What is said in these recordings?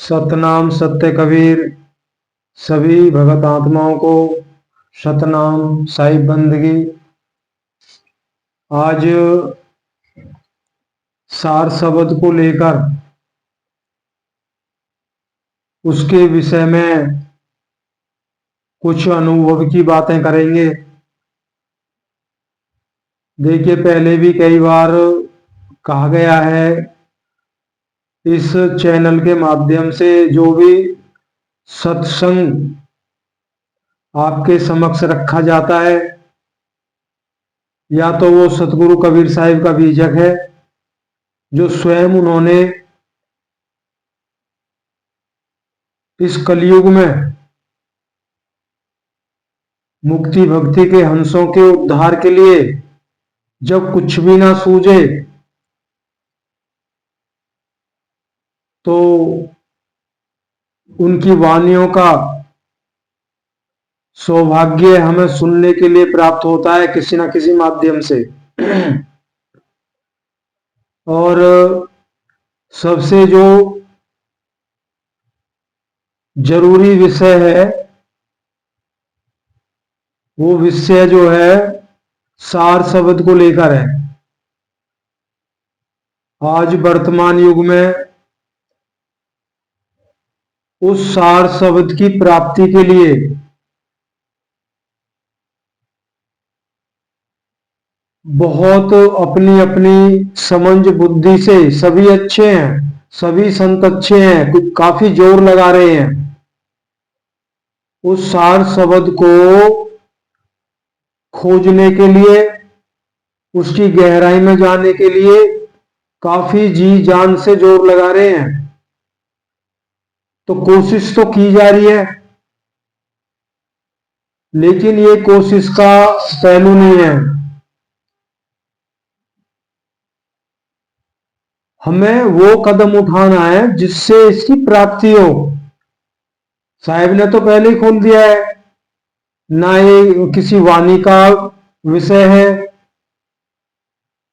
सतनाम सत्य कबीर। सभी भगत आत्माओं को सतनाम साहिब बंदगी। आज सार शब्द को लेकर उसके विषय में कुछ अनुभव की बातें करेंगे। देखिए, पहले भी कई बार कहा गया है, इस चैनल के माध्यम से जो भी सत्संग आपके समक्ष रखा जाता है, या तो वो सतगुरु कबीर साहिब का बीजक है जो स्वयं उन्होंने इस कलयुग में मुक्ति भक्ति के हंसों के उद्धार के लिए जब कुछ भी ना सूझे तो उनकी वाणियों का सौभाग्य हमें सुनने के लिए प्राप्त होता है किसी न किसी माध्यम से। और सबसे जो जरूरी विषय है वो विषय जो है सार शब्द को लेकर है। आज वर्तमान युग में उस सार शब्द की प्राप्ति के लिए बहुत अपनी अपनी समझ बुद्धि से सभी अच्छे हैं, सभी संत अच्छे हैं, कुछ काफी जोर लगा रहे हैं। उस सार शब्द को खोजने के लिए, उसकी गहराई में जाने के लिए काफी जी जान से जोर लगा रहे हैं। तो कोशिश तो की जा रही है, लेकिन ये कोशिश का पहलू नहीं है। हमें वो कदम उठाना है जिससे इसकी प्राप्ति हो। साहिब ने तो पहले ही खोल दिया है, ना ये किसी वाणी का विषय है,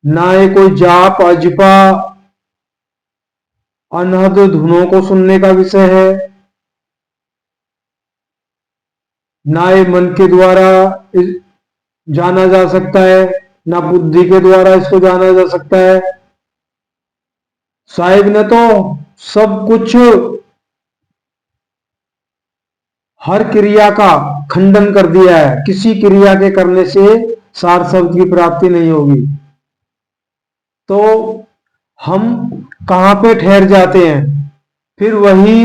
ना ये कोई जाप अजपा अनहद धुनों को सुनने का विषय है, ना ये मन के द्वारा जाना जा सकता है, ना बुद्धि के द्वारा इसको जाना जा सकता है। साहिब ने तो सब कुछ, हर क्रिया का खंडन कर दिया है। किसी क्रिया के करने से सार शब्द की प्राप्ति नहीं होगी। तो हम कहां पे ठहर जाते हैं? फिर वही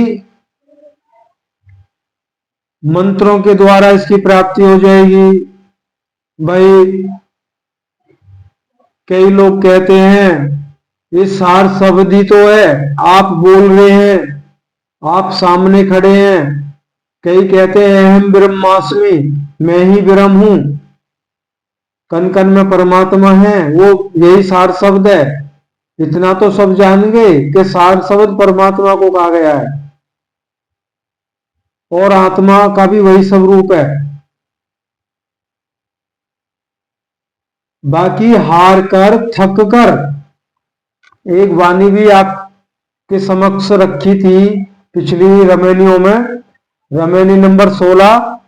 मंत्रों के द्वारा इसकी प्राप्ति हो जाएगी। भाई, कई लोग कहते हैं ये सार शब्द ही तो है, आप बोल रहे हैं, आप सामने खड़े हैं। कई कहते हैं अहम ब्रह्मास्मि, मैं ही ब्रह्म हूं, कण कण में परमात्मा है, वो यही सार शब्द है। इतना तो सब जान गए कि सार शब्द परमात्मा को कहा गया है और आत्मा का भी वही स्वरूप है। बाकी हार कर थक कर एक वाणी भी आपके समक्ष रखी थी पिछली रमेनियों में, रमेनी नंबर 16,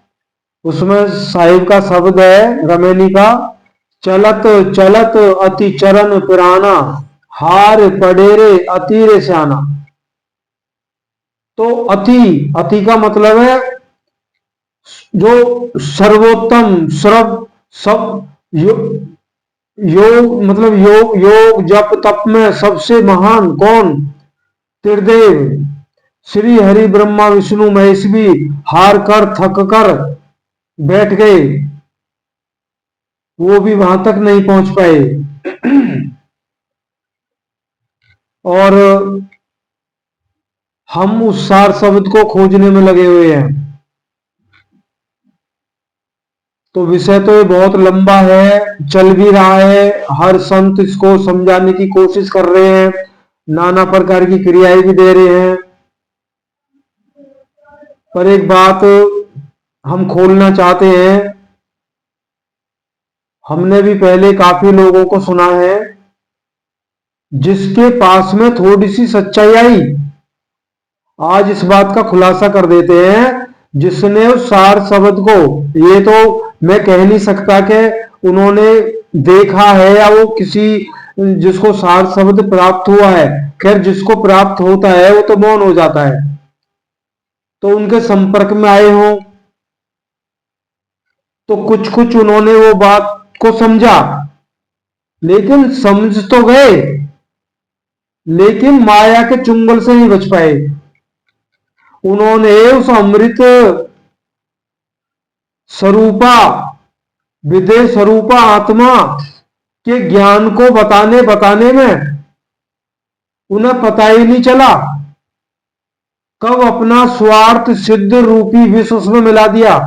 उसमें साहिब का शब्द है रमेनी का, चलत चलत अति चरण पुराना, हार पडेरे अति रे श्याना। तो अति, अति का मतलब है जो सर्वोत्तम, सर्व सब योग मतलब योग, योग जप तप में सबसे महान कौन? त्रिदेव श्री हरि ब्रह्मा विष्णु महेश भी हार कर थक कर बैठ गए, वो भी वहां तक नहीं पहुंच पाए। और हम उस सार शब्द को खोजने में लगे हुए हैं। तो विषय तो ये बहुत लंबा है, चल भी रहा है, हर संत इसको समझाने की कोशिश कर रहे हैं, नाना प्रकार की क्रियाएं भी दे रहे हैं। पर एक बात हम खोलना चाहते हैं, हमने भी पहले काफी लोगों को सुना है जिसके पास में थोड़ी सी सच्चाई आई आज इस बात का खुलासा कर देते हैं, जिसने उस सार शब्द को, ये तो मैं कह नहीं सकता कि उन्होंने देखा है या वो किसी जिसको सार शब्द प्राप्त हुआ है, खैर जिसको प्राप्त होता है वो तो मौन हो जाता है, तो उनके संपर्क में आए हो तो कुछ कुछ उन्होंने वो बात को समझा, लेकिन समझ तो गए, लेकिन माया के चुंगल से नहीं बच पाए। उन्होंने उस अमृत स्वरूपा, विदेह स्वरूपा आत्मा के ज्ञान को बताने बताने में उन्हें पता ही नहीं चला कब अपना स्वार्थ सिद्ध रूपी विष उसमें मिला दिया।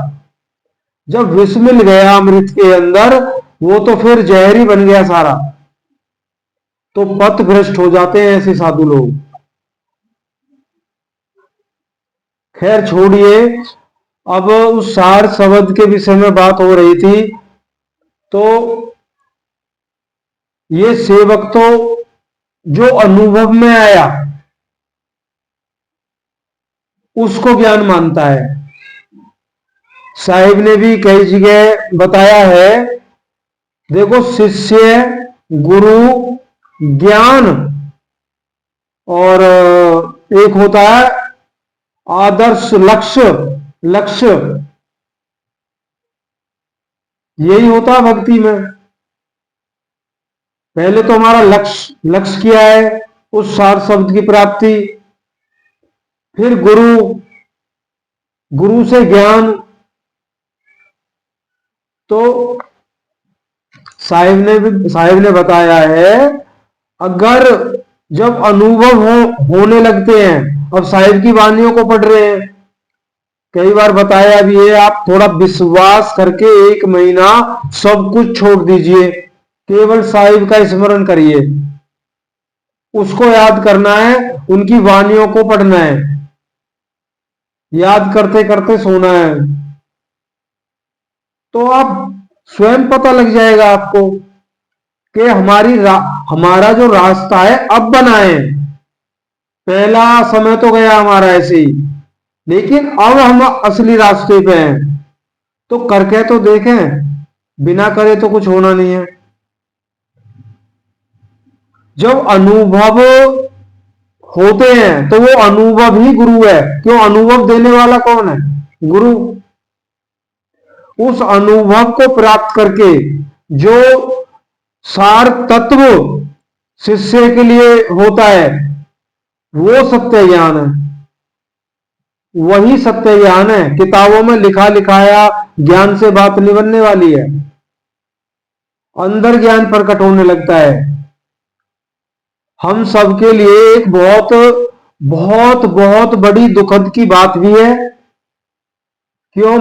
जब विष मिल गया अमृत के अंदर, वो तो फिर जहर ही बन गया सारा। तो पथ भ्रष्ट हो जाते हैं ऐसे साधु लोग। खैर छोड़िए, अब उस सार शब्द के विषय में बात हो रही थी, तो ये सेवक तो जो अनुभव में आया उसको ज्ञान मानता है। साहिब ने भी कई जगह बताया है, देखो शिष्य, गुरु, ज्ञान और एक होता है आदर्श लक्ष्य। लक्ष्य यही होता है भक्ति में। पहले तो हमारा लक्ष्य लक्ष्य क्या है, उस सार शब्द की प्राप्ति, फिर गुरु, गुरु से ज्ञान। तो साहिब ने बताया है, अगर जब अनुभव होने लगते हैं, अब साहिब की वाणियों को पढ़ रहे हैं, कई बार बताया भी है, आप थोड़ा विश्वास करके 1 महीना सब कुछ छोड़ दीजिए, केवल साहिब का स्मरण करिए, उसको याद करना है, उनकी वाणियों को पढ़ना है, याद करते करते सोना है, तो आप स्वयं पता लग जाएगा आपको कि हमारा जो रास्ता है अब बना है। पहला समय तो गया हमारा ऐसे ही, लेकिन अब हम असली रास्ते पे हैं। तो करके तो देखें, बिना करे तो कुछ होना नहीं है। जब अनुभव होते हैं तो वो अनुभव ही गुरु है। क्यों? अनुभव देने वाला कौन है? गुरु। उस अनुभव को प्राप्त करके जो सार तत्व शिष्य के लिए होता है, वो सत्य ज्ञान है। वही सत्य ज्ञान है। किताबों में लिखा लिखाया ज्ञान से बात नहीं बनने वाली है, अंदर ज्ञान प्रकट होने लगता है। हम सबके लिए एक बहुत बहुत बहुत बड़ी दुखद की बात भी है। क्यों?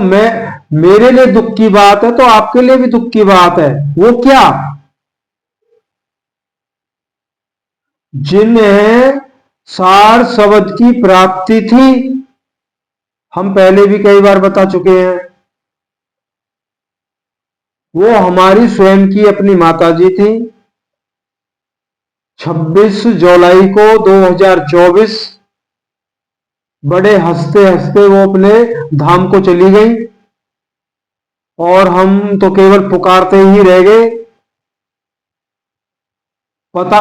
मेरे लिए दुख की बात है तो आपके लिए भी दुख की बात है। वो क्या? जिन्हें सार शब्द की प्राप्ति थी, हम पहले भी कई बार बता चुके हैं, वो हमारी स्वयं की अपनी माता जी थी। 26 जुलाई को 2024 बड़े हंसते हंसते वो अपने धाम को चली गई, और हम तो केवल पुकारते ही रह गए। पता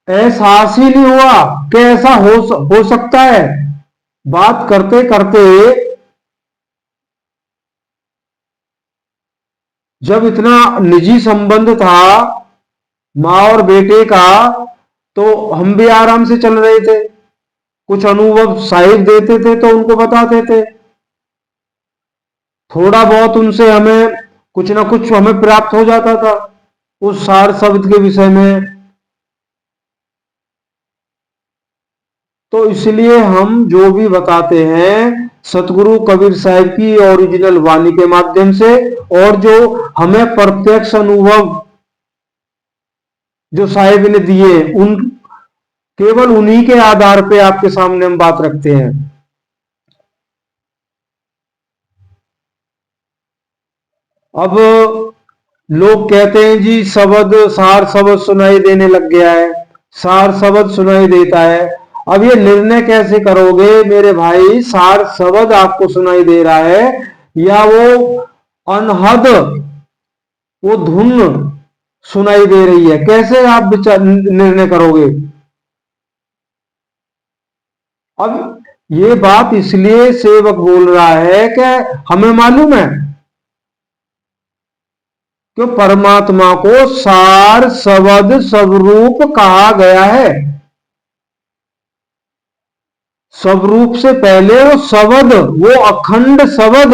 एहसास ही नहीं हुआ कि ऐसा हो सकता है। बात करते करते जब इतना निजी संबंध था माँ और बेटे का, तो हम भी आराम से चल रहे थे। कुछ अनुभव साहिब देते थे तो उनको बताते थे, थोड़ा बहुत उनसे हमें कुछ ना कुछ हमें प्राप्त हो जाता था उस सार शब्द के विषय में। तो इसलिए हम जो भी बताते हैं सतगुरु कबीर साहिब की ओरिजिनल वाणी के माध्यम से, और जो हमें प्रत्यक्ष अनुभव जो साहिब ने दिए, उन केवल उन्हीं के आधार पे आपके सामने हम बात रखते हैं। अब लोग कहते हैं जी शब्द, सार शब्द सुनाई देने लग गया है, सार शब्द सुनाई देता है। अब ये निर्णय कैसे करोगे मेरे भाई? सार शब्द आपको सुनाई दे रहा है या वो अनहद वो धुन सुनाई दे रही है? कैसे आप विचार निर्णय करोगे? अब ये बात इसलिए सेवक बोल रहा है कि हमें मालूम है कि परमात्मा को सार शब्द स्वरूप कहा गया है। स्वरूप से पहले वो शब्द, वो अखंड शब्द,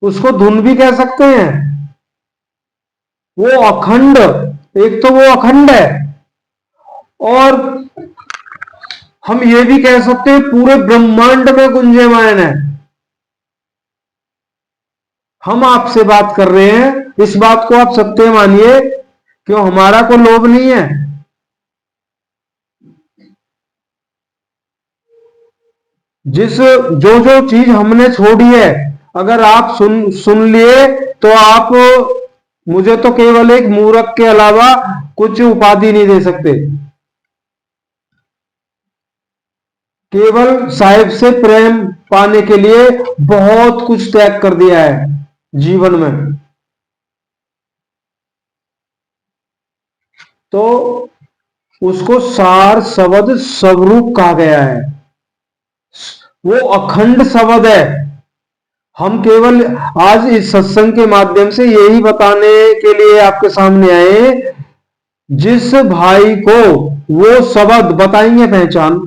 उसको धुन भी कह सकते हैं। वो अखंड, एक तो वो अखंड है और हम ये भी कह सकते हैं पूरे ब्रह्मांड में गुंजयमान है। हम आपसे बात कर रहे हैं, इस बात को आप सत्य मानिए, क्यों हमारा कोई लोभ नहीं है। जिस जो जो चीज हमने छोड़ी है, अगर आप सुन लिए तो आप मुझे तो केवल एक मूर्ख के अलावा कुछ उपाधि नहीं दे सकते। केवल साहिब से प्रेम पाने के लिए बहुत कुछ त्याग कर दिया है जीवन में। तो उसको सार शब्द स्वरूप कहा गया है। वो अखंड शब्द है। हम केवल आज इस सत्संग के माध्यम से यही बताने के लिए आपके सामने आए, जिस भाई को वो शब्द बताएंगे पहचान,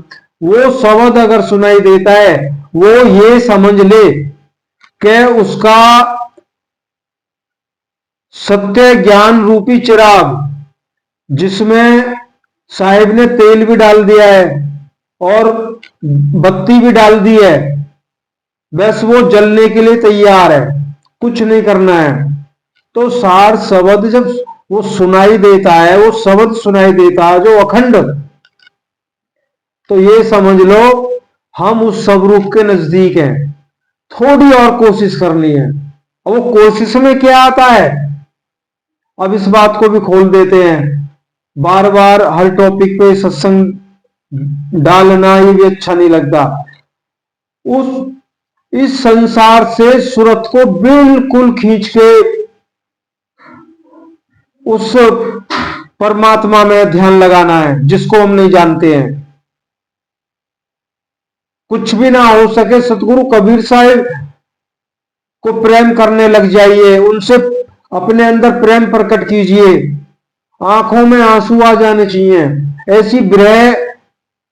वो शब्द अगर सुनाई देता है, वो ये समझ ले कि उसका सत्य ज्ञान रूपी चिराग, जिसमें साहिब ने तेल भी डाल दिया है और बत्ती भी डाल दी है, बस वो जलने के लिए तैयार है, कुछ नहीं करना है। तो सार शब्द जब वो सुनाई देता है, वो शब्द सुनाई देता है जो अखंड, तो ये समझ लो हम उस स्वरूप के नजदीक हैं। थोड़ी और कोशिश करनी है। और वो कोशिश में क्या आता है, अब इस बात को भी खोल देते हैं। बार बार हर टॉपिक पे सत्संग डालना ये भी अच्छा नहीं लगता। उस इस संसार से सूरत को बिल्कुल खींच के उस परमात्मा में ध्यान लगाना है जिसको हम नहीं जानते हैं। कुछ भी ना हो सके, सतगुरु कबीर साहिब को प्रेम करने लग जाइए, उनसे अपने अंदर प्रेम प्रकट कीजिए, आंखों में आंसू आ जाने चाहिए, ऐसी विरह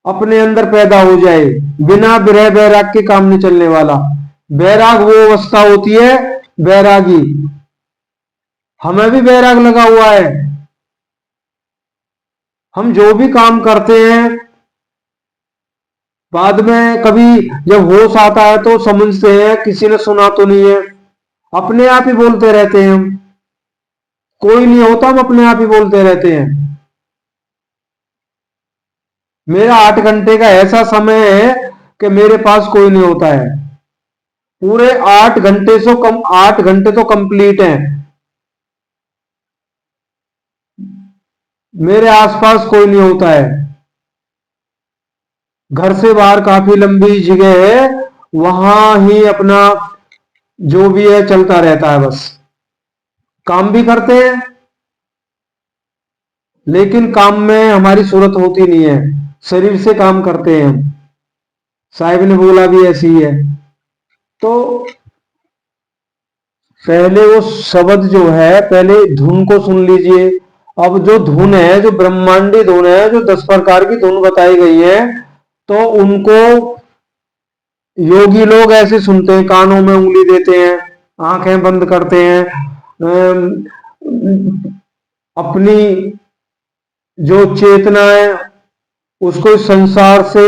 अपने अंदर पैदा हो जाए। बिना विरह बैराग के काम नहीं चलने वाला। बैराग वो अवस्था होती है बैरागी। हमें भी बैराग लगा हुआ है। हम जो भी काम करते हैं, बाद में कभी जब होश आता है तो समझते हैं किसी ने सुना तो नहीं है, अपने आप ही बोलते रहते हैं। हम कोई नहीं होता, हम अपने आप ही बोलते रहते हैं। मेरा 8 घंटे का ऐसा समय है कि मेरे पास कोई नहीं होता है। पूरे 8 घंटे से कम, 8 घंटे तो कंप्लीट हैं, मेरे आसपास कोई नहीं होता है। घर से बाहर काफी लंबी जगह है, वहां ही अपना जो भी है चलता रहता है। बस काम भी करते हैं, लेकिन काम में हमारी सूरत होती नहीं है, शरीर से काम करते हैं हम। साहिब ने बोला भी ऐसी ही है। तो पहले वो शब्द जो है, पहले धुन को सुन लीजिए। अब जो धुन है, जो ब्रह्मांडी धुन है, जो 10 प्रकार की धुन बताई गई है, तो उनको योगी लोग ऐसे सुनते हैं, कानों में उंगली देते हैं, आंखें बंद करते हैं, अपनी जो चेतना है उसको इस संसार से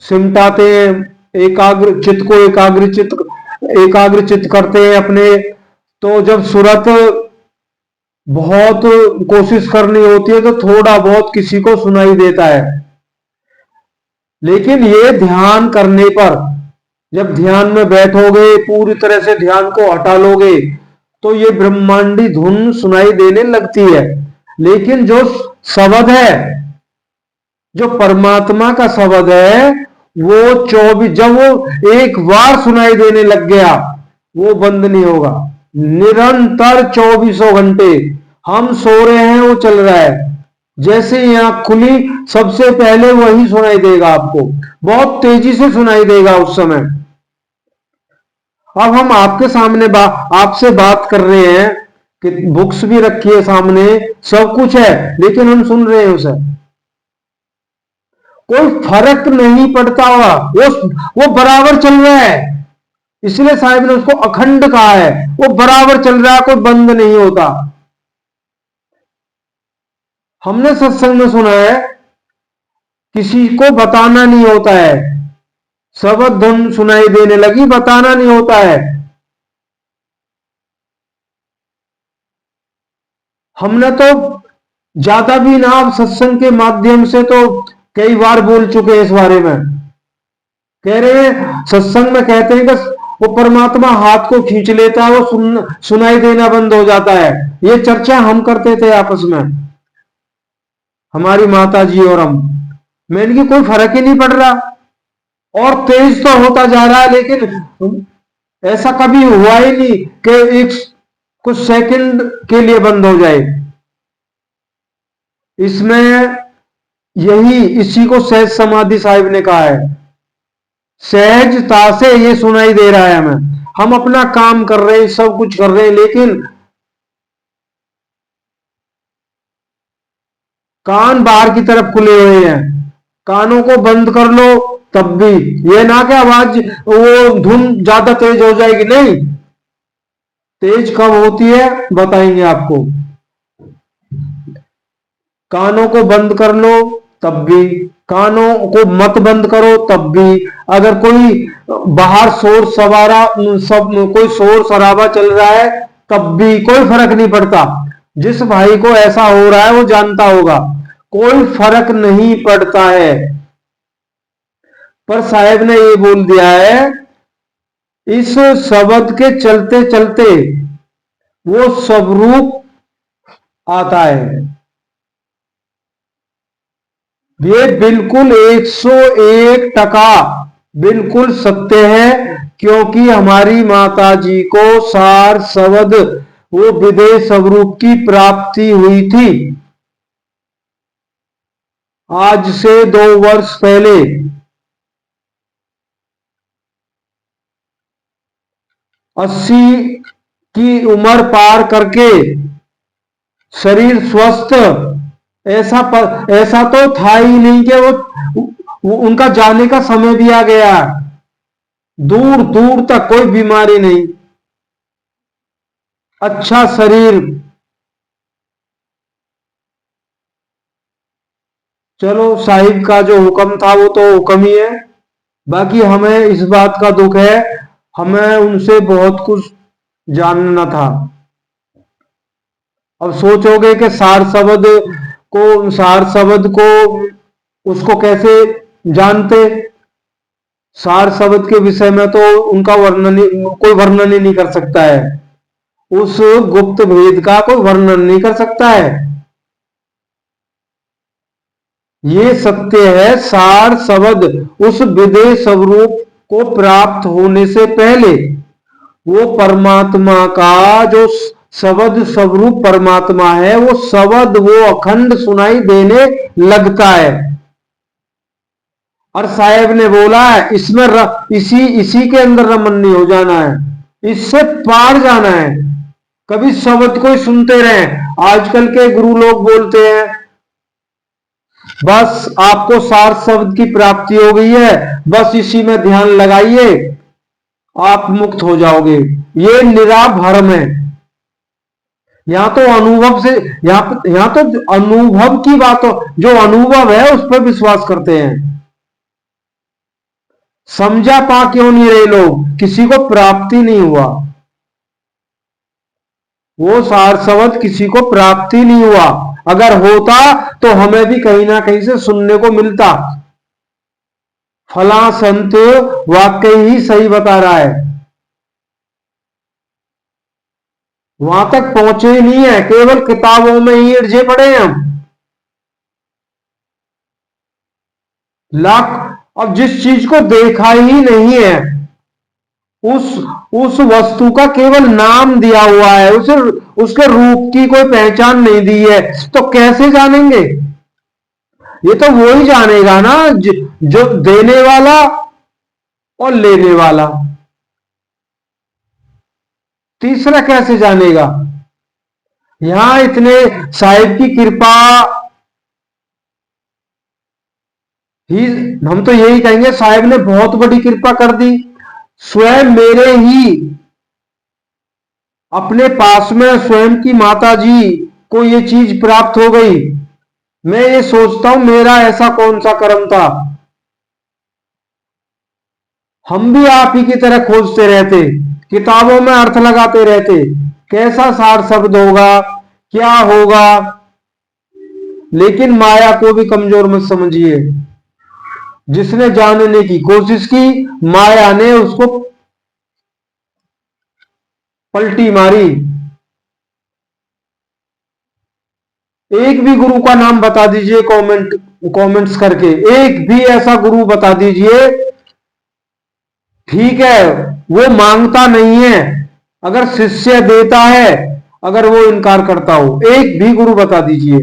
सिमटाते हैं, एकाग्र चित्त करते हैं अपने। तो जब सूरत बहुत कोशिश करनी होती है तो थोड़ा बहुत किसी को सुनाई देता है, लेकिन ये ध्यान करने पर, जब ध्यान में बैठोगे, पूरी तरह से ध्यान को हटा लोगे, तो ये ब्रह्मांडी धुन सुनाई देने लगती है। लेकिन जो शब्द है, जो परमात्मा का शब्द है, वो 24, जब वो एक बार सुनाई देने लग गया, वो बंद नहीं होगा। निरंतर 24 घंटे हम सो रहे हैं, वो चल रहा है। जैसे ही आंख खुली, सबसे पहले वही सुनाई देगा आपको, बहुत तेजी से सुनाई देगा उस समय। अब हम आपके सामने आपसे बात कर रहे हैं कि बुक्स भी रखी है सामने, सब कुछ है, लेकिन हम सुन रहे हैं उसे, कोई फर्क नहीं पड़ता हुआ, वो बराबर चल रहा है। इसलिए साहिब ने उसको अखंड कहा है, वो बराबर चल रहा है, कोई बंद नहीं होता। हमने सत्संग में सुना है, किसी को बताना नहीं होता है, शब्द धुन सुनाई देने लगी, बताना नहीं होता है। हमने तो ज्यादा भी ना, सत्संग के माध्यम से तो कई बार बोल चुके हैं इस बारे में। कह रहे हैं, सत्संग में कहते हैं कि वो परमात्मा हाथ को खींच लेता है, वो सुनाई देना बंद हो जाता है। ये चर्चा हम करते थे आपस में, हमारी माता जी और हम। मैंने कि कोई फर्क ही नहीं पड़ रहा, और तेज तो होता जा रहा है, लेकिन ऐसा कभी हुआ ही नहीं कि एक कुछ सेकंड के लिए बंद हो जाए। इसमें इसी को सहज समाधि साहिब ने कहा है। सहजता से ये सुनाई दे रहा है हमें, हम अपना काम कर रहे हैं, सब कुछ कर रहे हैं, लेकिन कान बाहर की तरफ खुले हुए हैं। कानों को बंद कर लो तब भी, ये ना कि आवाज वो धुन ज्यादा तेज हो जाएगी, नहीं। तेज कब होती है बताएंगे आपको। कानों को बंद कर लो तब भी, कानों को मत बंद करो तब भी। अगर कोई बाहर शोर सवारा, सब कोई शोर शराबा चल रहा है, तब भी कोई फर्क नहीं पड़ता। जिस भाई को ऐसा हो रहा है वो जानता होगा, कोई फर्क नहीं पड़ता है। पर साहेब ने ये बोल दिया है, इस शब्द के चलते चलते वो स्वरूप आता है। ये बिल्कुल 101% बिल्कुल सत्य है, क्योंकि हमारी माता जी को सार शब्द, वो विदेह स्वरूप की प्राप्ति हुई थी आज से 2 वर्ष पहले। 80 की उम्र पार करके शरीर स्वस्थ, ऐसा तो था ही नहीं कि वो उनका जाने का समय भी आ गया, दूर दूर तक कोई बीमारी नहीं, अच्छा शरीर। चलो, साहिब का जो हुक्म था वो तो हुक्म ही है। बाकी हमें इस बात का दुख है, हमें उनसे बहुत कुछ जानना था। अब सोचोगे कि सार शब्द को उसको कैसे जानते। सार शब्द के विषय में तो उनका कोई वर्णन ही नहीं कर सकता है, उस गुप्त भेद का कोई वर्णन नहीं कर सकता है। ये सत्य है, सार शब्द उस विदेह स्वरूप को प्राप्त होने से पहले, वो परमात्मा का जो शब्द स्वरूप परमात्मा है, वो शब्द वो अखंड सुनाई देने लगता है। और साहेब ने बोला है, इसमें इसी इसी के अंदर रमन नहीं हो जाना है, इससे पार जाना है। कभी शब्द को ही सुनते रहे। आजकल के गुरु लोग बोलते हैं, बस आपको सार शब्द की प्राप्ति हो गई है, बस इसी में ध्यान लगाइए, आप मुक्त हो जाओगे। ये निरा भ्रम है। यहां तो अनुभव से, यहां तो अनुभव की बात हो, जो अनुभव है उस पर विश्वास करते हैं। समझा पा क्यों नहीं रहे लोग, किसी को प्राप्ति नहीं हुआ, वो सार शब्द किसी को प्राप्ति नहीं हुआ। अगर होता तो हमें भी कहीं ना कहीं से सुनने को मिलता, फला संत वाकई ही सही बता रहा है। वहां तक पहुंचे ही नहीं है, केवल किताबों में ही उलझे पड़े हैं हम। लाख, अब जिस चीज को देखा ही नहीं है, उस उस वस्तु का केवल नाम दिया हुआ है, उसे उसके रूप की कोई पहचान नहीं दी है, तो कैसे जानेंगे? ये तो वो ही जानेगा ना जो देने वाला और लेने वाला। तीसरा कैसे जानेगा? यहां इतने साहिब की कृपा ही, हम तो यही कहेंगे साहिब ने बहुत बड़ी कृपा कर दी। स्वयं मेरे ही अपने पास में स्वयं की माता जी को ये चीज प्राप्त हो गई। मैं ये सोचता हूं मेरा ऐसा कौन सा कर्म था, हम भी आप ही की तरह खोजते रहते, किताबों में अर्थ लगाते रहते, कैसा सार शब्द होगा, क्या होगा। लेकिन माया को भी कमजोर मत समझिए, जिसने जानने की कोशिश की, माया ने उसको पलटी मारी। एक भी गुरु का नाम बता दीजिए, कमेंट्स करके एक भी ऐसा गुरु बता दीजिए। ठीक है, वो मांगता नहीं है, अगर शिष्य देता है, अगर वो इनकार करता हो, एक भी गुरु बता दीजिए।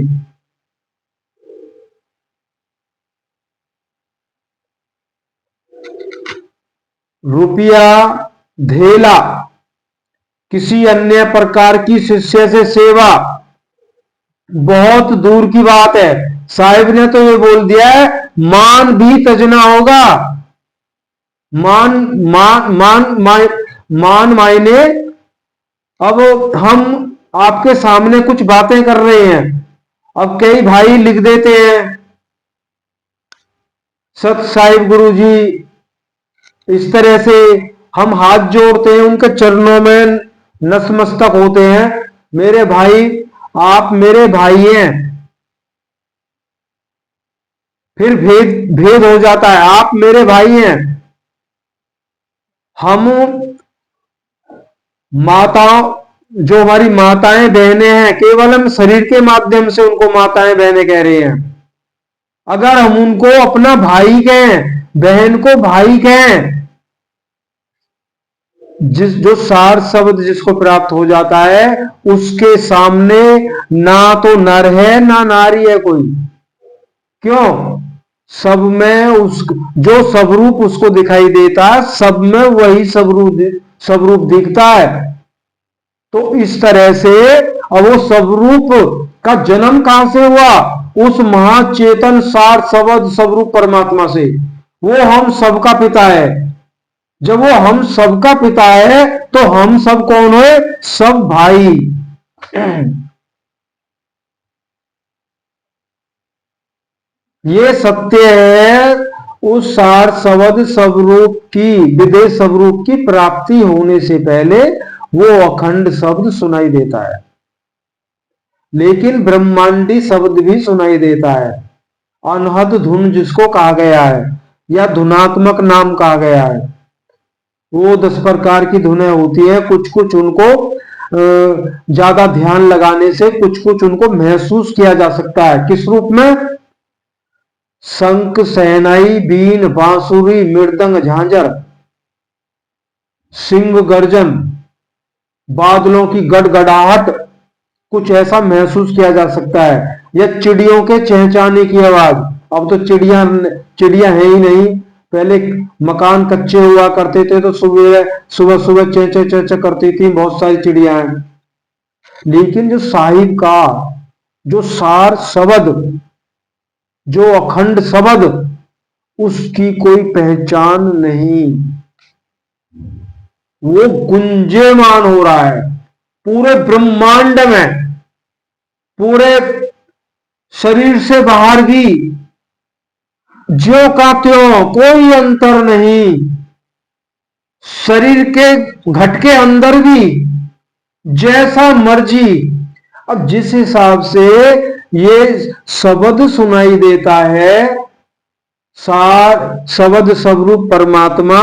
रुपया, धेला, किसी अन्य प्रकार की शिष्य से सेवा, बहुत दूर की बात है। साहिब ने तो ये बोल दिया है, मान भी तजना होगा। मान मान मान मान, मान मायने, अब हम आपके सामने कुछ बातें कर रहे हैं, अब कई भाई लिख देते हैं सत साहिब गुरु जी, इस तरह से हम हाथ जोड़ते हैं उनके चरणों में, नतमस्तक होते हैं। मेरे भाई, आप मेरे भाई हैं, फिर भेद भेद हो जाता है, आप मेरे भाई हैं। हम माताओं, जो हमारी माताएं बहनें हैं, केवल हम शरीर के माध्यम से उनको माताएं बहनें कह रहे हैं। अगर हम उनको अपना भाई कहें, बहन को भाई कहें, जिस जो सार शब्द जिसको प्राप्त हो जाता है, उसके सामने ना तो नर है ना नारी है कोई। क्यों? सब में उस जो स्वरूप उसको दिखाई देता है, सब में वही स्वरूप दिखता है। तो इस तरह से अब वो स्वरूप का जन्म कहां से हुआ? उस महाचेतन सार शब्द स्वरूप परमात्मा से। वो हम सबका पिता है। जब वो हम सबका पिता है, तो हम सब कौन है? सब भाई। ये सत्य है। उस सार शब्द स्वरूप की, विदेश स्वरूप की प्राप्ति होने से पहले वो अखंड शब्द सुनाई देता है, लेकिन ब्रह्मांडी शब्द भी सुनाई देता है। अनहद धुन जिसको कहा गया है, या धुनात्मक नाम कहा गया है, वो 10 प्रकार की धुनें होती है। कुछ कुछ उनको ज्यादा ध्यान लगाने से कुछ कुछ उनको महसूस किया जा सकता है। किस रूप में? शंख, शहनाई, बीन, बांसुरी, मृदंग, झांझर, सिंह गर्जन, बादलों की गड़गड़ाहट, कुछ ऐसा महसूस किया जा सकता है। या चिड़ियों के चहचहाने की आवाज। अब तो चिड़िया चिड़िया है ही नहीं। पहले मकान कच्चे हुआ करते थे, तो सुबह सुबह सुबह चें चें चें चें करती थी बहुत सारी चिड़िया हैं। लेकिन जो साहिब का जो सार शब्द, जो अखंड शब्द, उसकी कोई पहचान नहीं। वो गुंजेमान हो रहा है पूरे ब्रह्मांड में, पूरे शरीर से बाहर भी, ज्यों का त्यों, कोई अंतर नहीं। शरीर के घट के अंदर भी जैसा मर्जी। अब जिस हिसाब से ये शब्द सुनाई देता है, सार शब्द स्वरूप परमात्मा,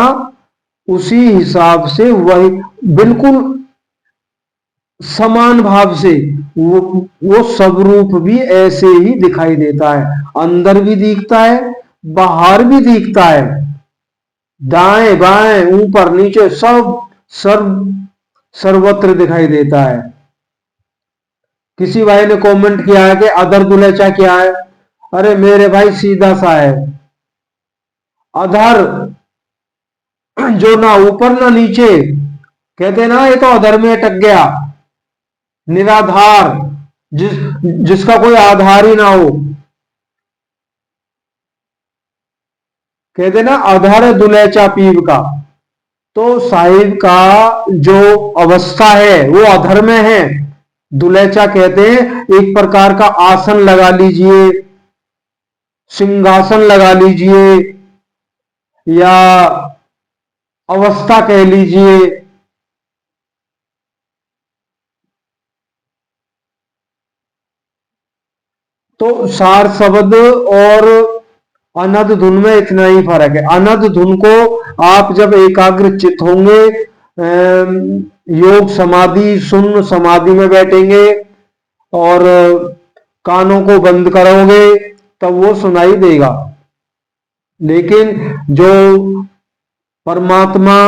उसी हिसाब से वही बिल्कुल समान भाव से वो वो सब रूप भी ऐसे ही दिखाई देता है, अंदर भी दिखता है, बाहर भी दिखता है, दाएं बाएं ऊपर नीचे सब सर्व सर्वत्र दिखाई देता है। किसी भाई ने कमेंट किया है कि अधर दुलेचा क्या है? अरे मेरे भाई सीधा सा है, अधर जो ना ऊपर ना नीचे, कहते ना ये तो अधर में अटक गया, निराधार, जिस जिसका कोई आधार ही ना हो, कहते ना अधर दुलेचा पीव का। तो साहिब का जो अवस्था है वो अधर में है। दुलेचा कहते हैं एक प्रकार का आसन लगा लीजिए, सिंहासन लगा लीजिए, या अवस्था कह लीजिए। तो सार शब्द और अनद धुन में इतना ही फर्क है। अनद धुन को आप जब एकाग्र चित होंगे, योग समाधि शून्य समाधि में बैठेंगे और कानों को बंद करोगे तब वो सुनाई देगा। लेकिन जो परमात्मा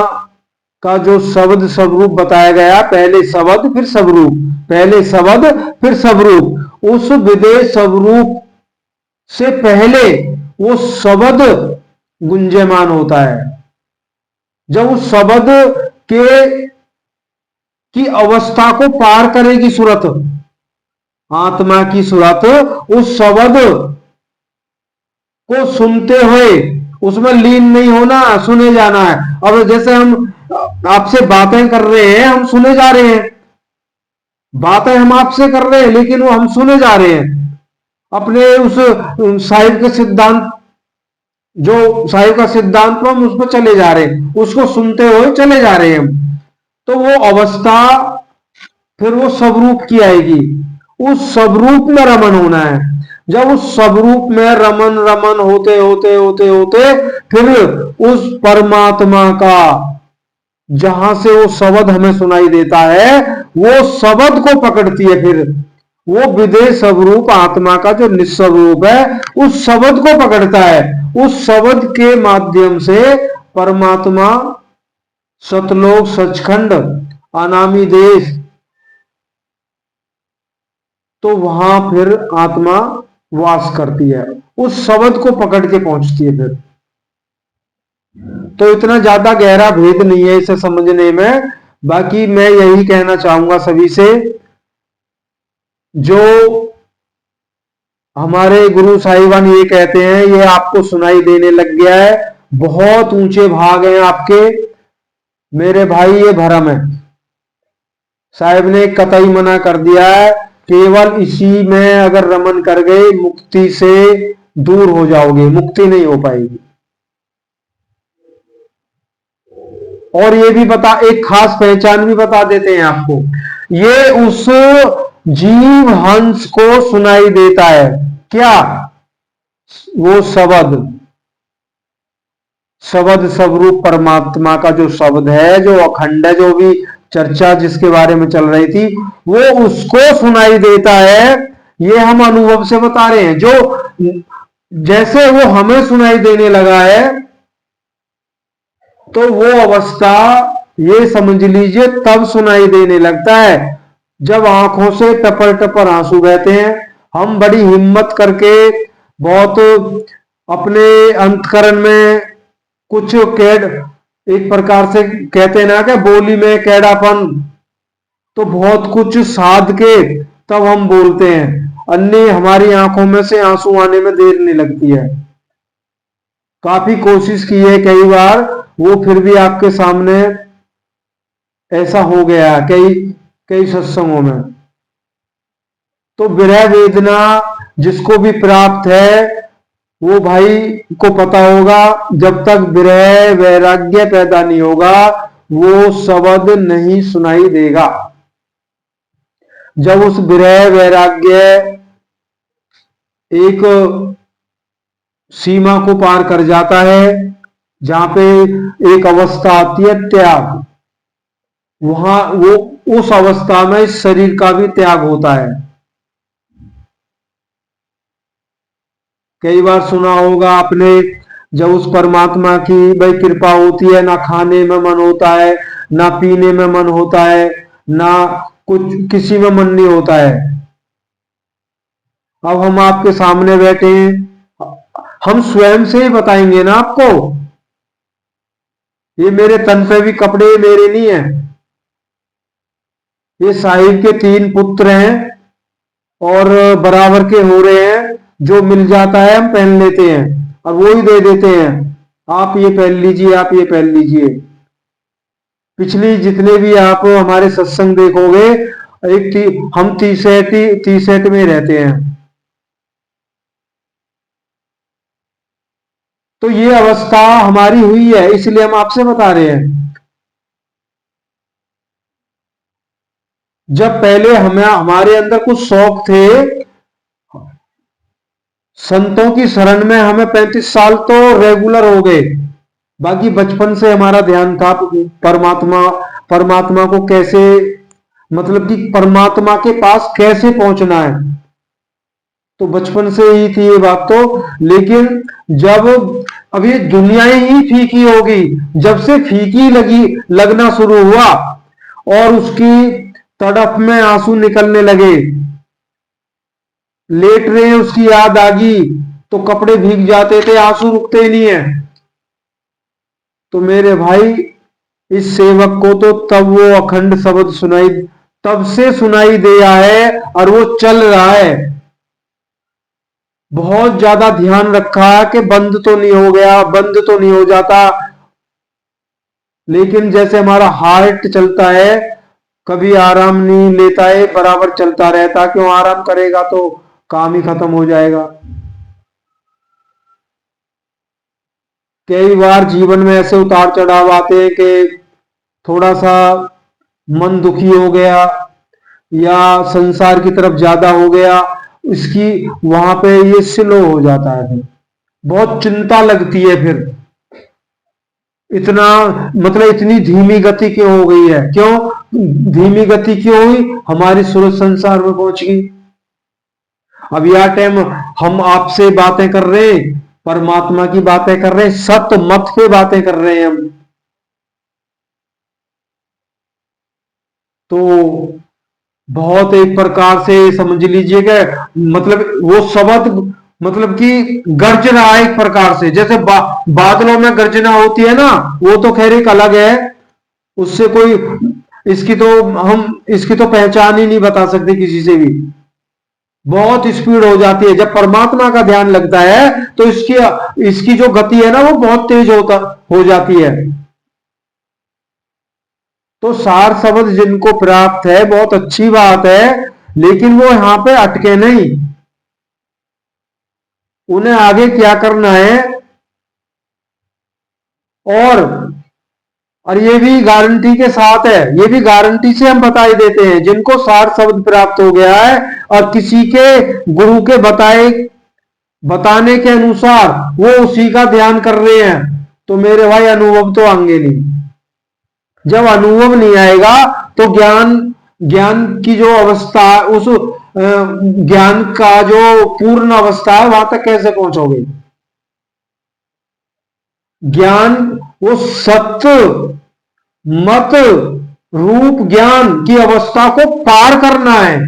का जो शब्द स्वरूप बताया गया, पहले शब्द फिर स्वरूप, पहले शब्द फिर स्वरूप, उस विदेश स्वरूप से पहले वो शब्द गुंजयमान होता है। जब उस शब्द के की अवस्था को पार करेगी सूरत, आत्मा की सूरत, उस शब्द को सुनते हुए उसमें लीन नहीं होना, सुने जाना है। अब जैसे हम आपसे बातें कर रहे हैं, हम सुने जा रहे हैं, बातें हम आपसे कर रहे हैं लेकिन वो हम सुने जा रहे हैं अपने उस साहिब के सिद्धांत, जो साहिब का सिद्धांत पर हम उस पर चले जा रहे हैं, उसको सुनते हुए चले जा रहे हैं हम। तो वो अवस्था फिर वो स्वरूप की आएगी, उस स्वरूप में रमन होना है। जब उस स्वरूप में रमन रमन होते होते होते होते फिर उस परमात्मा का, जहां से वो शब्द हमें सुनाई देता है, वो शब्द को पकड़ती है। फिर वो विदेह स्वरूप आत्मा का जो निस्वरूप है उस शब्द को पकड़ता है। उस शब्द के माध्यम से परमात्मा सतलोक सचखंड अनामी देश, तो वहां फिर आत्मा वास करती है, उस शब्द को पकड़ के पहुंचती है फिर। तो इतना ज्यादा गहरा भेद नहीं है इसे समझने में। बाकी मैं यही कहना चाहूंगा सभी से, जो हमारे गुरु साहिबान ये कहते हैं ये आपको सुनाई देने लग गया है, बहुत ऊंचे भाग हैं आपके, मेरे भाई ये भ्रम है। साहिब ने कतई मना कर दिया है, केवल इसी में अगर रमन कर गए मुक्ति से दूर हो जाओगे, मुक्ति नहीं हो पाएगी। और ये भी बता, एक खास पहचान भी बता देते हैं आपको, ये उस जीव हंस को सुनाई देता है। क्या? वो शब्द, शब्द स्वरूप परमात्मा का जो शब्द है, जो अखंड है, जो भी चर्चा जिसके बारे में चल रही थी, वो उसको सुनाई देता है। ये हम अनुभव से बता रहे हैं। जो जैसे वो हमें सुनाई देने लगा है, तो वो अवस्था ये समझ लीजिए तब सुनाई देने लगता है जब आंखों से टपर टपर आंसू बहते हैं। हम बड़ी हिम्मत करके, बहुत अपने अंतकरण में कुछ कैड, एक प्रकार से कहते हैं ना कि बोली में कैडापन, तो बहुत कुछ साध के तब हम बोलते हैं, अन्य हमारी आंखों में से आंसू आने में देर नहीं लगती है। काफी कोशिश की है कई बार, वो फिर भी आपके सामने ऐसा हो गया कई कई सत्संगों में। तो विरह वेदना जिसको भी प्राप्त है वो भाई को पता होगा, जब तक विरह वैराग्य पैदा नहीं होगा वो शब्द नहीं सुनाई देगा। जब उस विरह वैराग्य एक सीमा को पार कर जाता है, जहां पे एक अवस्था आती है त्याग, वहां वो उस अवस्था में इस शरीर का भी त्याग होता है। कई बार सुना होगा आपने, जब उस परमात्मा की भाई कृपा होती है, ना खाने में मन होता है, ना पीने में मन होता है, ना कुछ किसी में मन नहीं होता है। अब हम आपके सामने बैठे हैं, हम स्वयं से ही बताएंगे ना आपको, ये मेरे तन पे भी कपड़े मेरे नहीं है, ये साहिब के 3 पुत्र हैं और बराबर के हो रहे हैं, जो मिल जाता है हम पहन लेते हैं और वो ही दे देते हैं, आप ये पहन लीजिए, आप ये पहन लीजिए। पिछली जितने भी आप हमारे सत्संग देखोगे, हम टी सेट में रहते हैं। तो ये अवस्था हमारी हुई है, इसलिए हम आपसे बता रहे हैं। जब पहले हमें हमारे अंदर कुछ शौक थे, संतों की शरण में हमें 35 साल तो रेगुलर हो गए। बाकी बचपन से हमारा ध्यान था परमात्मा, परमात्मा को कैसे, मतलब कि परमात्मा के पास कैसे पहुंचना है, तो बचपन से ही थी ये बात तो। लेकिन जब अब ये दुनिया ही फीकी होगी, जब से फीकी लगी लगना शुरू हुआ और उसकी तड़प में आंसू निकलने लगे, लेट रहे हैं उसकी याद आ गई तो कपड़े भीग जाते थे, आंसू रुकते ही नहीं है। तो मेरे भाई, इस सेवक को तो तब वो अखंड शब्द सुनाई, तब से सुनाई दिया है और वो चल रहा है। बहुत ज्यादा ध्यान रखा कि बंद तो नहीं हो गया, बंद तो नहीं हो जाता। लेकिन जैसे हमारा हार्ट चलता है, कभी आराम नहीं लेता है, बराबर चलता रहता। क्यों आराम करेगा तो काम ही खत्म हो जाएगा। कई बार जीवन में ऐसे उतार चढ़ाव आते हैं कि थोड़ा सा मन दुखी हो गया या संसार की तरफ ज्यादा हो गया, इसकी वहां पे ये स्लो हो जाता है, फिर बहुत चिंता लगती है। फिर इतना, मतलब इतनी धीमी गति क्यों हो गई है, क्यों धीमी गति क्यों हुई, हमारी सूरज संसार में पहुंच गई। अब यह टाइम हम आपसे बातें कर रहे हैं, परमात्मा की बातें कर रहे हैं, सत्य मत पे बातें कर रहे हैं हम। तो बहुत एक प्रकार से समझ लीजिएगा, मतलब वो शब्द, मतलब कि गर्जना एक प्रकार से, जैसे बादलों में गर्जना होती है ना, वो तो खैर एक अलग है, उससे कोई, इसकी तो हम इसकी तो पहचान ही नहीं बता सकते किसी से भी। बहुत स्पीड हो जाती है जब परमात्मा का ध्यान लगता है, तो इसकी इसकी जो गति है ना, वो बहुत तेज होता हो जाती है। तो सार शब्द जिनको प्राप्त है बहुत अच्छी बात है, लेकिन वो यहां पे अटके नहीं, उन्हें आगे क्या करना है। और और ये भी गारंटी के साथ है, ये भी गारंटी से हम बता ही देते हैं, जिनको सार शब्द प्राप्त हो गया है और किसी के गुरु के बताने के अनुसार वो उसी का ध्यान कर रहे हैं, तो मेरे भाई अनुभव तो आएंगे नहीं। जब अनुभव नहीं आएगा तो ज्ञान, ज्ञान की जो अवस्था, उस ज्ञान का जो पूर्ण अवस्था है, वहां तक कैसे पहुंचोगे। ज्ञान, वो सत्य मत रूप ज्ञान की अवस्था को पार करना है,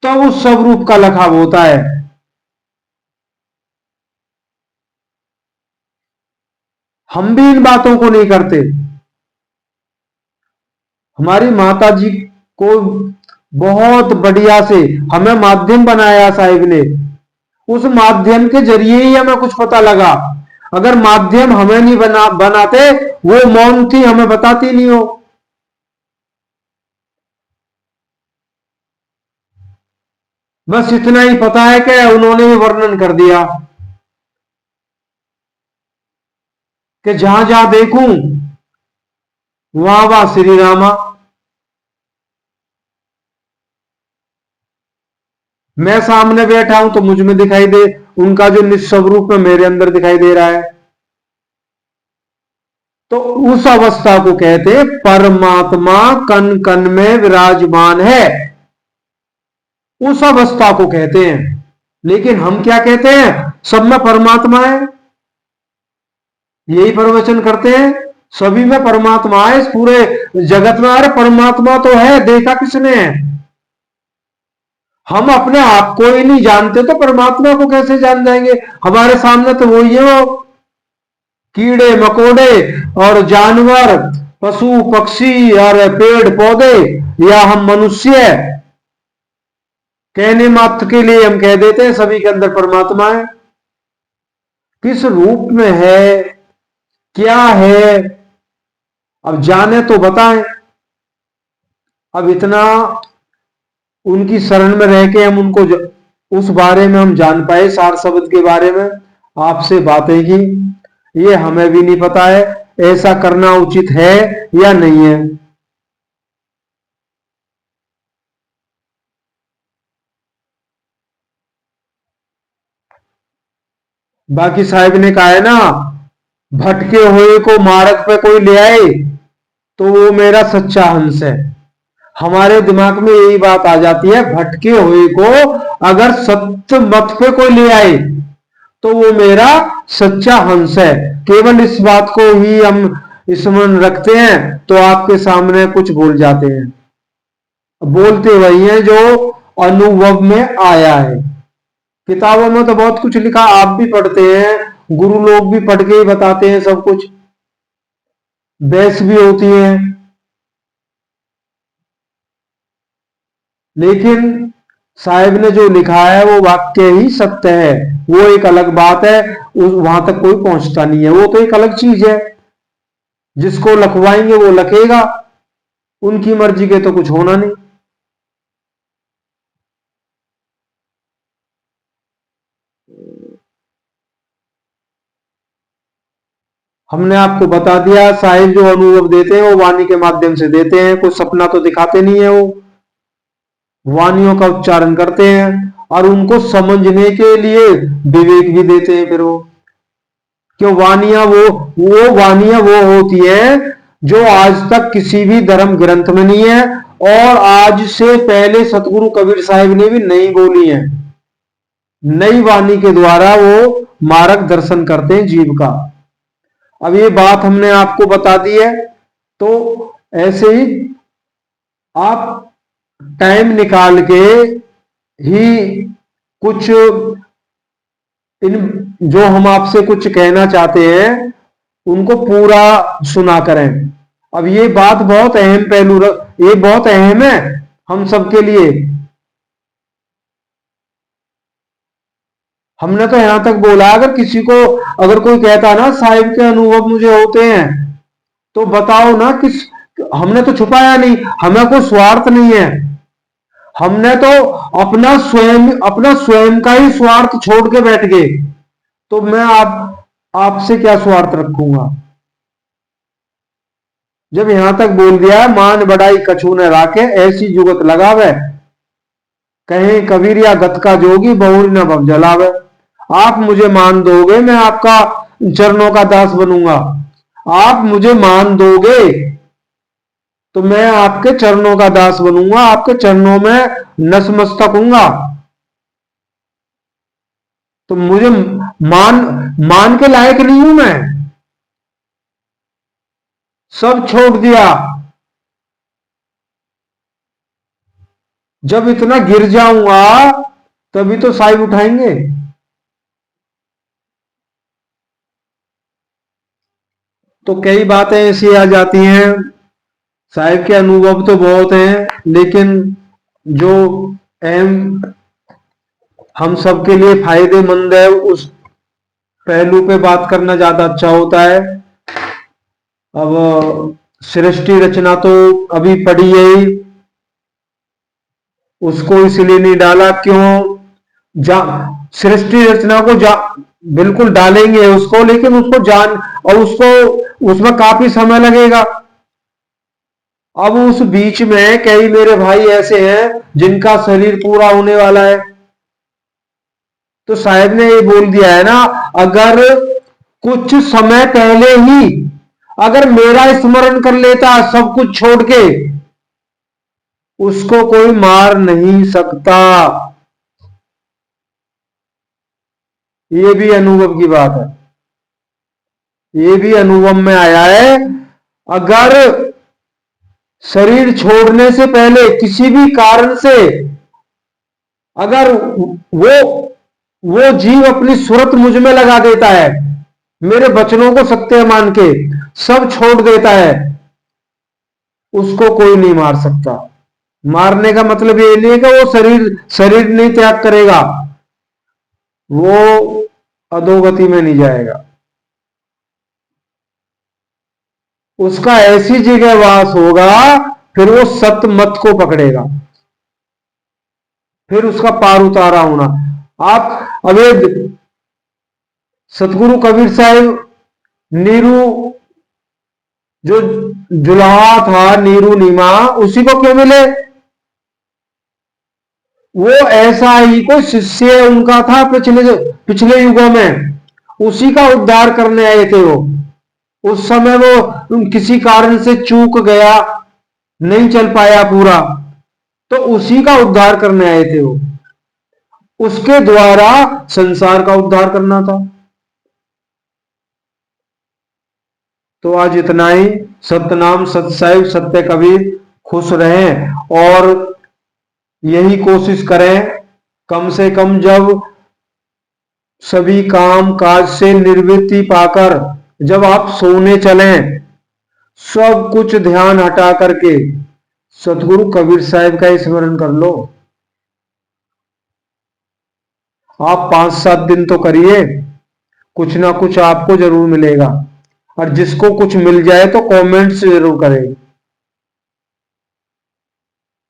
तब उस सब रूप का लखाव होता है। हम भी इन बातों को नहीं करते। हमारी माता जी को बहुत बढ़िया से हमें माध्यम बनाया साहिब ने, उस माध्यम के जरिए ही हमें कुछ पता लगा। अगर माध्यम हमें नहीं बनाते, वो मौन थी, हमें बताती नहीं हो। बस इतना ही पता है कि उन्होंने भी वर्णन कर दिया कि जहां जहां देखूं वहां वहां श्री रामा। मैं सामने बैठा हूं तो मुझ में दिखाई दे, उनका जो निस्वरूप है मेरे अंदर दिखाई दे रहा है। तो उस अवस्था को कहते हैं परमात्मा कण कण में विराजमान है, उस अवस्था को कहते हैं। लेकिन हम क्या कहते हैं, सब में परमात्मा है, यही प्रवचन करते हैं सभी में परमात्मा है, इस पूरे जगत में। अरे परमात्मा तो है, देखा किसने है? हम अपने आप को ही नहीं जानते तो परमात्मा को कैसे जान जाएंगे? हमारे सामने तो वही है, वो कीड़े मकोड़े और जानवर, पशु पक्षी और पेड़ पौधे, या हम मनुष्य, कहने मात्र के लिए हम कह देते हैं सभी के अंदर परमात्मा है। किस रूप में है, क्या है, अब जाने तो बताएं। अब इतना उनकी शरण में रह के हम उनको उस बारे में हम जान पाए, सार शब्द के बारे में आपसे बातें की, ये हमें भी नहीं पता है ऐसा करना उचित है या नहीं है। बाकी साहब ने कहा है ना, भटके हुए को मार्ग पे कोई ले आए तो वो मेरा सच्चा हंस है। हमारे दिमाग में यही बात आ जाती है, भटके हुए को अगर सत्य मत पे कोई ले आए तो वो मेरा सच्चा हंस है। केवल इस बात को ही हम स्मरण रखते हैं तो आपके सामने कुछ बोल जाते हैं। बोलते वही है जो अनुभव में आया है। किताबों में तो बहुत कुछ लिखा, आप भी पढ़ते हैं, गुरु लोग भी पढ़ के ही बताते हैं सब कुछ, बहस भी होती है, लेकिन साहिब ने जो लिखा है वो वाक्य ही सत्य है। वो एक अलग बात है, वहां तक कोई पहुंचता नहीं है, वो तो एक अलग चीज है। जिसको लखवाएंगे वो लखेगा, उनकी मर्जी के तो कुछ होना नहीं। हमने आपको बता दिया, साहिब जो अनुभव देते हैं वो वाणी के माध्यम से देते हैं, कोई सपना तो दिखाते नहीं है, वो वाणियों का उच्चारण करते हैं और उनको समझने के लिए विवेक भी देते हैं। फिर वो क्यों वाणियां, वो वाणियां वो होती है जो आज तक किसी भी धर्म ग्रंथ में नहीं है और आज से पहले सतगुरु कबीर साहिब ने भी नहीं बोली है। नई वाणी के द्वारा वो मार्ग दर्शन करते हैं जीव का। अब ये बात हमने आपको बता दी है, तो ऐसे ही आप टाइम निकाल के ही कुछ इन जो हम आपसे कुछ कहना चाहते हैं उनको पूरा सुना करें। अब ये बात बहुत अहम पहलू, ये बहुत अहम है हम सबके लिए। हमने तो यहां तक बोला, अगर किसी को, अगर कोई कहता ना साहिब के अनुभव मुझे होते हैं, तो बताओ ना किस, हमने तो छुपाया नहीं, हमें कोई स्वार्थ नहीं है। हमने तो अपना स्वयं का ही स्वार्थ छोड़ के बैठ गए, तो मैं आपसे क्या स्वार्थ रखूंगा? जब यहां तक बोल दिया, मान बढ़ाई कछू न राखे, ऐसी जुगत लगावे, कहें कबीर या गत का जोगी, बहुरी न भव जलावे। आप मुझे मान दोगे, मैं आपका चरणों का दास बनूंगा। आप मुझे मान दोगे तो मैं आपके चरणों का दास बनूंगा, आपके चरणों में नतमस्तक हूंगा। तो मुझे मान मान के लायक नहीं हूं मैं, सब छोड़ दिया। जब इतना गिर जाऊंगा तभी तो साहिब उठाएंगे। तो कई बातें ऐसी आ जाती हैं, साहिब के अनुभव तो बहुत हैं, लेकिन जो अहम हम सबके लिए फायदेमंद है उस पहलू पे बात करना ज्यादा अच्छा होता है। अब सृष्टि रचना तो अभी पड़ी है, उसको इसलिए नहीं डाला, क्यों जा सृष्टि रचना को बिल्कुल डालेंगे उसको, लेकिन उसको जान, और उसको उसमें काफी समय लगेगा। अब उस बीच में कई मेरे भाई ऐसे हैं जिनका शरीर पूरा होने वाला है, तो साहब ने ये बोल दिया है ना, अगर कुछ समय पहले ही अगर मेरा स्मरण कर लेता सब कुछ छोड़ के, उसको कोई मार नहीं सकता। ये भी अनुभव की बात है, ये भी अनुभव में आया है। अगर शरीर छोड़ने से पहले किसी भी कारण से अगर वो जीव अपनी सूरत मुझ में लगा देता है, मेरे वचनों को सत्य मान के सब छोड़ देता है, उसको कोई नहीं मार सकता। मारने का मतलब ये नहीं है कि वो शरीर शरीर नहीं त्याग करेगा, वो अधोगति में नहीं जाएगा, उसका ऐसी जगह वास होगा, फिर वो सत्य मत को पकड़ेगा, फिर उसका पार उतारा होना। आप अवैध सतगुरु कबीर साहिब नीरू जो जुलाहा था, नीरू नीमा, उसी को क्यों मिले? वो ऐसा ही कोई शिष्य उनका था पिछले पिछले युगों में, उसी का उद्धार करने आए थे वो। उस समय वो किसी कारण से चूक गया, नहीं चल पाया पूरा, तो उसी का उद्धार करने आए थे वो, उसके द्वारा संसार का उद्धार करना था। तो आज इतना ही। सतनाम सतसाहिब सत्य कबीर, खुश रहें और यही कोशिश करें कम से कम जब सभी काम काज से निवृत्ति पाकर जब आप सोने चलें, सब कुछ ध्यान हटा करके सतगुरु कबीर साहिब का स्मरण कर लो। आप 5-7 दिन तो करिए, कुछ ना कुछ आपको जरूर मिलेगा। और जिसको कुछ मिल जाए तो कमेंट्स जरूर करें।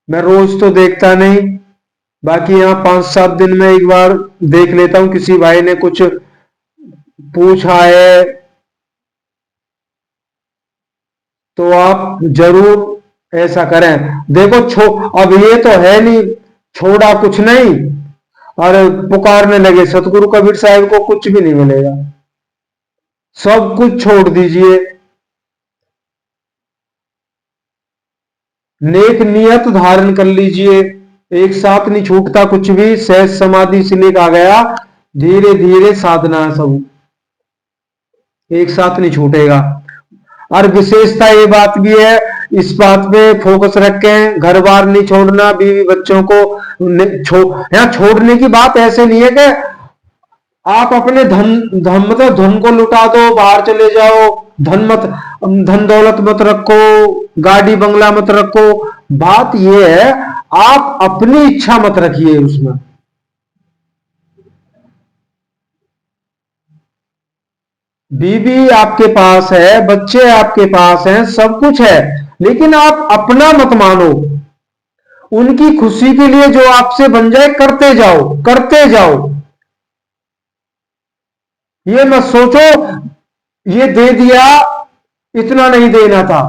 मैं रोज तो देखता नहीं, बाकी यहाँ 5-7 दिन में एक बार देख लेता हूं, किसी भाई ने कुछ पूछा है तो आप जरूर ऐसा करें। देखो अब ये तो है नहीं, छोड़ा कुछ नहीं और पुकारने लगे सतगुरु कबीर साहिब को, कुछ भी नहीं मिलेगा। सब कुछ छोड़ दीजिए, नेक नियत धारण कर लीजिए, एक साथ नहीं छूटता कुछ भी। सहज समाधि इसलिए कहा गया, धीरे धीरे साधना सब एक साथ नहीं छूटेगा। और विशेषता ये बात भी है, इस बात पे फोकस रखें, घर बार नहीं छोड़ना, बीवी बच्चों को यहाँ छोड़ने की बात ऐसे नहीं है कि आप अपने धन धन मतलब धन को लुटा दो, बाहर चले जाओ, धन दौलत मत रखो, गाड़ी बंगला मत रखो। बात यह है, आप अपनी इच्छा मत रखिए उसमें। बीवी आपके पास है, बच्चे आपके पास हैं, सब कुछ है, लेकिन आप अपना मत मानो। उनकी खुशी के लिए जो आपसे बन जाए करते जाओ, करते जाओ। ये मत सोचो ये दे दिया, इतना नहीं देना था।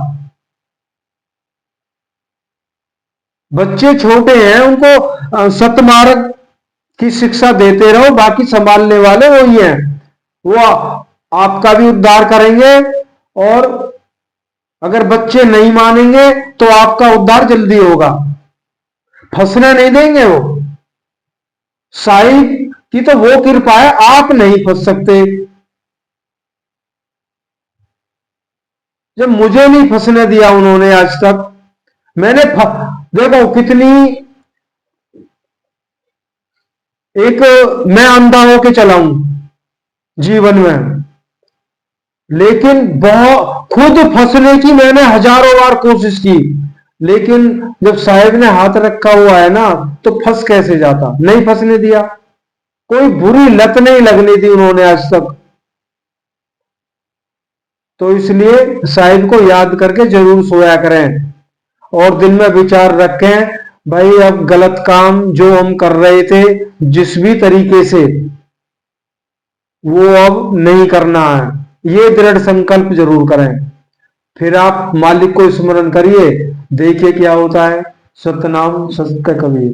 बच्चे छोटे हैं, उनको सतमार्ग की शिक्षा देते रहो, बाकी संभालने वाले वही हैं। वो आपका भी उद्धार करेंगे, और अगर बच्चे नहीं मानेंगे तो आपका उद्धार जल्दी होगा। फंसने नहीं देंगे वो। साईं की तो वो कृपा है, आप नहीं फंस सकते। जब मुझे नहीं फंसने दिया उन्होंने आज तक, मैंने देखो कितनी एक मैं अंधा होके चला हूं जीवन में, लेकिन बहुत खुद फंसने की मैंने हजारों बार कोशिश की, लेकिन जब साहिब ने हाथ रखा हुआ है ना, तो फंस कैसे जाता। नहीं फंसने दिया, कोई बुरी लत नहीं लगने दी उन्होंने आज तक। तो इसलिए साहिब को याद करके जरूर सोया करें, और दिल में विचार रखें, भाई अब गलत काम जो हम कर रहे थे जिस भी तरीके से, वो अब नहीं करना है, ये दृढ़ संकल्प जरूर करें। फिर आप मालिक को स्मरण करिए, देखिए क्या होता है। सतनाम सत्य कबीर।